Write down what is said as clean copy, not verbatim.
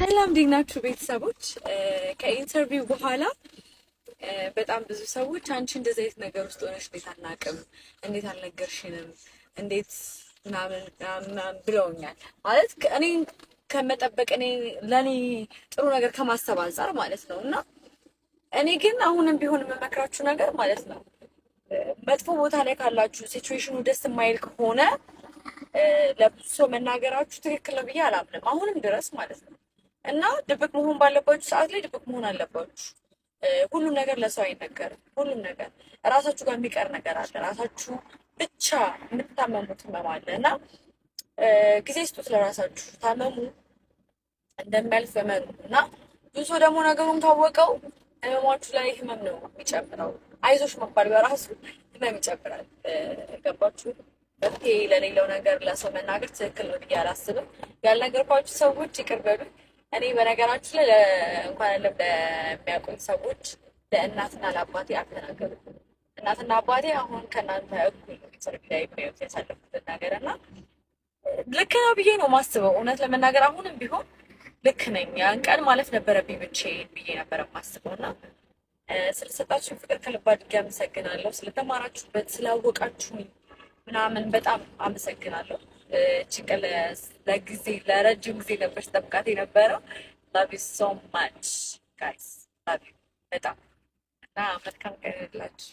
ሰላም እንዴት ናችሁ ቤተሰቦች? ከኢንተርቪው በኋላ በጣም ብዙ ሰዎች አንቺ እንደዚህ አይነት ነገር ውስጥ ሆነሽ እንዴት አናውቅም፣ እንዴት አልነገርሽንም፣ እንዴት ምናምን ብለውኛል። ማለት እኔ ከመጠበቅ ለእኔ ጥሩ ነገር ከማሰብ አንጻር ማለት ነው። እና እኔ ግን አሁንም ቢሆን የምመክራችሁ ነገር ማለት ነው መጥፎ ቦታ ላይ ካላችሁ ሲቹዌሽኑ ደስ የማይል ከሆነ ለብዙ ሰው መናገራችሁ ትክክል ነው ብዬ አላምንም፣ አሁንም ድረስ ማለት ነው። እና ድብቅ መሆን ባለባችሁ ሰዓት ላይ ድብቅ መሆን አለባችሁ። ሁሉም ነገር ለሰው አይነገርም። ሁሉም ነገር ራሳችሁ ጋር የሚቀር ነገር አለ። ራሳችሁ ብቻ የምትታመሙት ህመም አለ እና ጊዜ ስጡት ለራሳችሁ። ታመሙ፣ እንደሚያልፍ እመኑ። እና ብዙ ሰው ደግሞ ነገሩን ካወቀው ህመማችሁ ላይ ህመም ነው የሚጨምረው። አይዞሽ መባል በራሱ ህመም ይጨምራል። ገባችሁ? መፍትሄ ለሌለው ነገር ለሰው መናገር ትክክል ነው ብዬ አላስብም። ያልነገርኳችሁ ሰዎች ይቅር በሉኝ። እኔ በነገራችሁ ላይ እንኳን ለሚያውቁኝ ሰዎች ለእናትና ለአባቴ አልተናገሩም። እናትና አባቴ አሁን ከእናንተ እኩል ሰርግ ላይ የሚያዩት ያሳለፉትን ነገር እና ልክ ነው ብዬ ነው ማስበው። እውነት ለመናገር አሁንም ቢሆን ልክ ነኝ። ያን ቀን ማለት ነበረብኝ ብቻዬን ብዬ ነበረ ማስበው እና ስለሰጣችሁን ፍቅር ከልብ አድርጌ አመሰግናለሁ። ስለተማራችሁበት ስላወቃችሁኝ ምናምን በጣም አመሰግናለሁ። ችግር ለጊዜ ለረጅም ጊዜ ነበር ስጠብቃት የነበረው። ላቭ ዩ ሶ ማች ጋይስ፣ ላቭ ዩ በጣም እና መልካም ቀን ይሁንላችሁ።